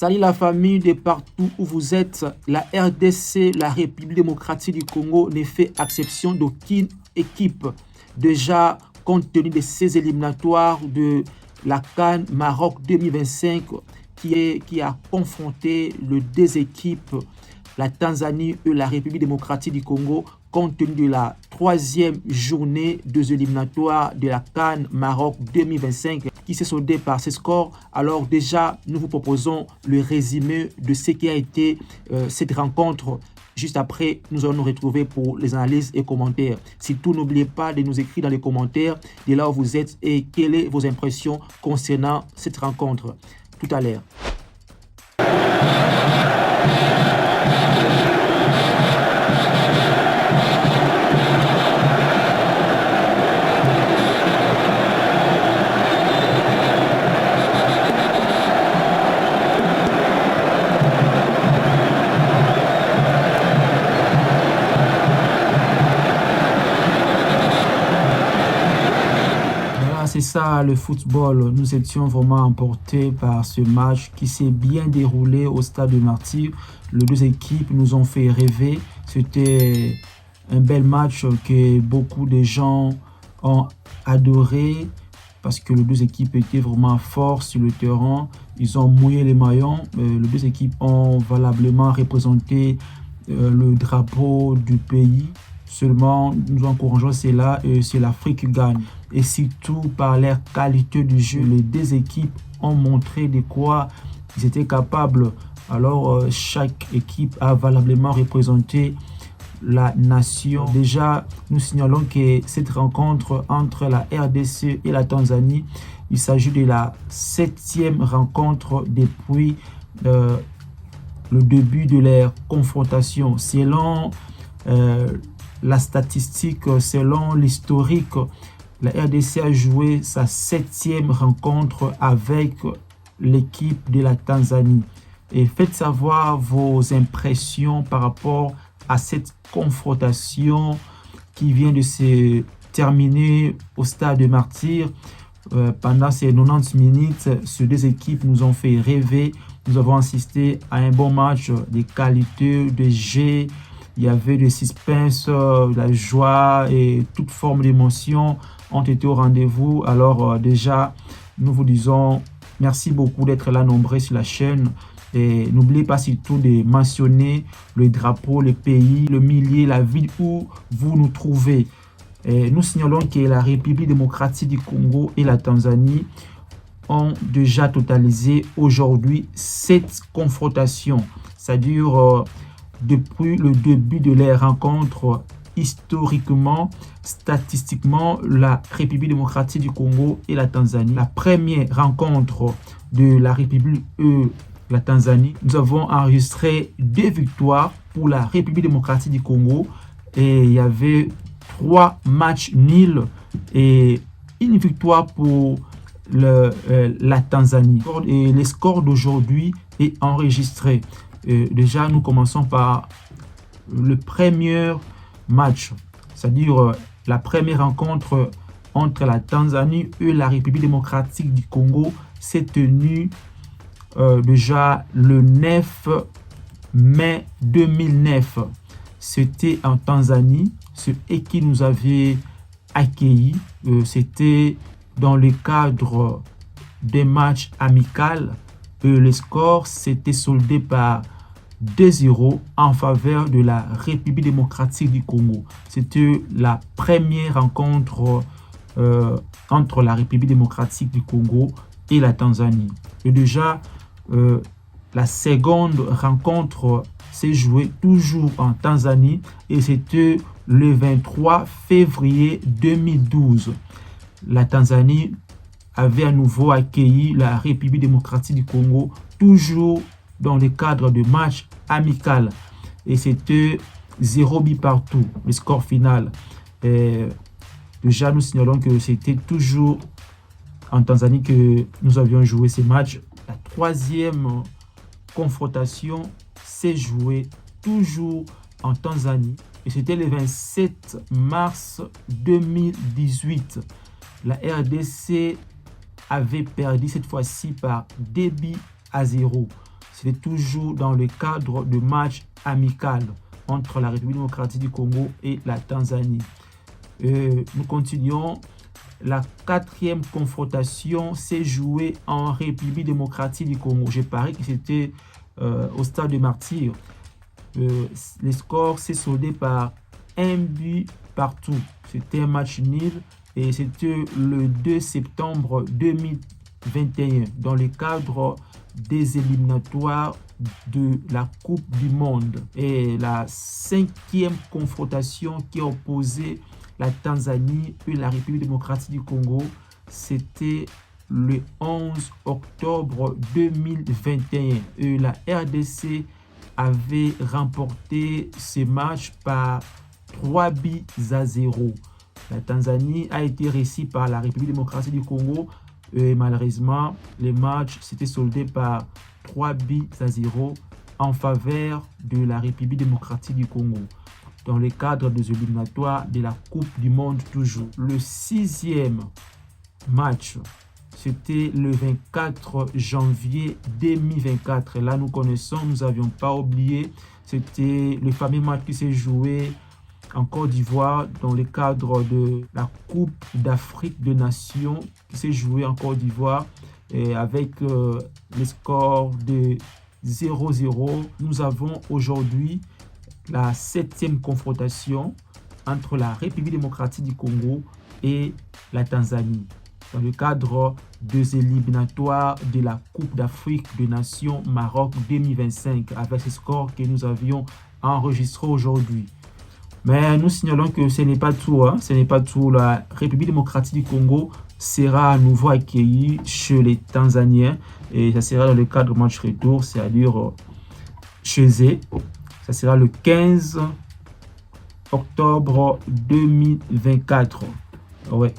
Salut la famille de partout où vous êtes. La RDC, la République démocratique du Congo, ne fait exception d'aucune équipe. Déjà, compte tenu de ces éliminatoires de la CAN Maroc 2025 qui a confronté les deux équipes, la Tanzanie et la République démocratique du Congo, compte tenu de la troisième journée des éliminatoires de la CAN Maroc 2025 qui s'est soldée par ce score. Alors déjà, nous vous proposons le résumé de ce qui a été cette rencontre. Juste après, nous allons nous retrouver pour les analyses et commentaires. Surtout, n'oubliez pas de nous écrire dans les commentaires de là où vous êtes et quelles sont vos impressions concernant cette rencontre. Tout à l'heure. C'est ça le football. Nous étions vraiment emportés par ce match qui s'est bien déroulé au stade de Martyr. Les deux équipes nous ont fait rêver. C'était un bel match que beaucoup de gens ont adoré parce que les deux équipes étaient vraiment fortes sur le terrain. Ils ont mouillé les maillons. Les deux équipes ont valablement représenté le drapeau du pays. Seulement, nous encourageons cela et c'est l'Afrique qui gagne. Et surtout par leur qualité du jeu, les deux équipes ont montré de quoi ils étaient capables. Alors, chaque équipe a valablement représenté la nation. Déjà, nous signalons que cette rencontre entre la RDC et la Tanzanie, il s'agit de la 7e rencontre depuis le début de leur confrontation. Selon la statistique, selon l'historique, la RDC a joué sa 7e rencontre avec l'équipe de la Tanzanie. Et faites savoir vos impressions par rapport à cette confrontation qui vient de se terminer au stade de Martyr. Pendant ces 90 minutes, ces deux équipes nous ont fait rêver. Nous avons assisté à un bon match de qualité, de jeu. Il y avait du suspense, de la joie et toute forme d'émotion ont été au rendez-vous. Alors déjà, nous vous disons merci beaucoup d'être là nombreux sur la chaîne. Et n'oubliez pas surtout de mentionner le drapeau, le pays, le milieu, la ville où vous nous trouvez. Et nous signalons que la République démocratique du Congo et la Tanzanie ont déjà totalisé aujourd'hui 7 confrontations. C'est-à-dire depuis le début de leur rencontre, historiquement, statistiquement, la République démocratique du Congo et la Tanzanie. La première rencontre de la République et la Tanzanie, nous avons enregistré 2 victoires pour la République démocratique du Congo et il y avait 3 matchs nuls et une victoire pour la Tanzanie. Et le score d'aujourd'hui est enregistré. Déjà, nous commençons par le premier match, c'est-à-dire la première rencontre entre la Tanzanie et la République démocratique du Congo s'est tenue déjà le 9 mai 2009. C'était en Tanzanie, ce qui nous avait accueillis. C'était dans le cadre des matchs amicaux. Le score s'était soldé par 2-0 en faveur de la République démocratique du Congo. C'était la première rencontre entre la République démocratique du Congo et la Tanzanie. Et déjà, la seconde rencontre s'est jouée toujours en Tanzanie et c'était le 23 février 2012. La Tanzanie avait à nouveau accueilli la République démocratique du Congo, toujours dans le cadre de match amical. Et c'était 0 but partout, le score final. Et déjà, nous signalons que c'était toujours en Tanzanie que nous avions joué ces matchs. La troisième confrontation s'est jouée toujours en Tanzanie. Et c'était le 27 mars 2018. La RDC avait perdu cette fois-ci par 2 buts à 0. C'était toujours dans le cadre de matchs amicaux entre la République démocratique du Congo et la Tanzanie. Nous continuons. La 4e confrontation s'est jouée en République démocratique du Congo. J'ai parlé que c'était au stade de Martyrs. Le score s'est soldé par 1 but partout. C'était un match nul et c'était le 2 septembre 2021 dans le cadre des éliminatoires de la Coupe du Monde. Et la 5e confrontation qui opposait la Tanzanie et la République démocratique du Congo, c'était le 11 octobre 2021. Et la RDC avait remporté ce match par 3 buts à 0. La Tanzanie a été reçue par la République démocratique du Congo et malheureusement, le match s'était soldé par 3 buts à 0 en faveur de la République démocratique du Congo dans le cadre des éliminatoires de la Coupe du Monde toujours. Le 6e match, c'était le 24 janvier 2024. Et là, nous connaissons, nous n'avions pas oublié, c'était le fameux match qui s'est joué en Côte d'Ivoire dans le cadre de la Coupe d'Afrique des Nations qui s'est jouée en Côte d'Ivoire avec le score de 0-0. Nous avons aujourd'hui la 7e confrontation entre la République démocratique du Congo et la Tanzanie dans le cadre des éliminatoires de la Coupe d'Afrique des Nations Maroc 2025 avec ce score que nous avions enregistré aujourd'hui. Mais nous signalons que ce n'est pas tout. Ce n'est pas tout. La République démocratique du Congo sera à nouveau accueillie chez les Tanzaniens et ça sera dans le cadre match retour, c'est-à-dire chez eux. Ça sera le 15 octobre 2024. Ouais.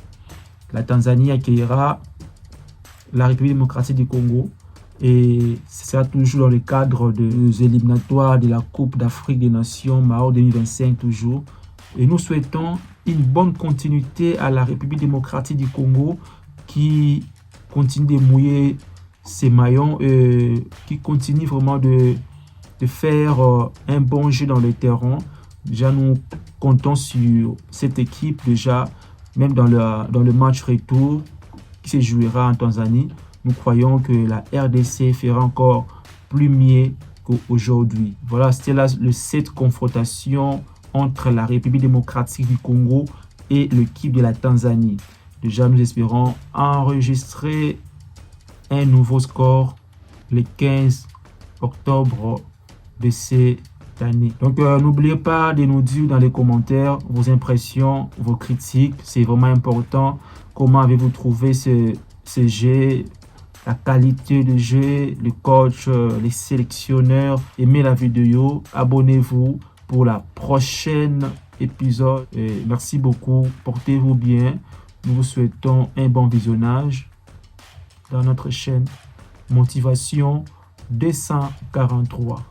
La Tanzanie accueillera la République démocratique du Congo et ce sera toujours dans le cadre des éliminatoires de la Coupe d'Afrique des Nations Maroc 2025 toujours. Et nous souhaitons une bonne continuité à la République démocratique du Congo qui continue de mouiller ses maillons et qui continue vraiment de faire un bon jeu dans le terrain. Déjà, nous comptons sur cette équipe déjà, même dans le match retour qui se jouera en Tanzanie. Nous croyons que la RDC fera encore plus mieux qu'aujourd'hui. Voilà, c'était là cette confrontation entre la République démocratique du Congo et l'équipe de la Tanzanie. Déjà, nous espérons enregistrer un nouveau score le 15 octobre de cette année. Donc, n'oubliez pas de nous dire dans les commentaires vos impressions, vos critiques. C'est vraiment important. Comment avez-vous trouvé ce jeu? La qualité de jeu, le coach, les sélectionneurs. Aimez la vidéo, abonnez-vous pour la prochaine épisode. Et merci beaucoup, portez-vous bien. Nous vous souhaitons un bon visionnage dans notre chaîne Motivation 243.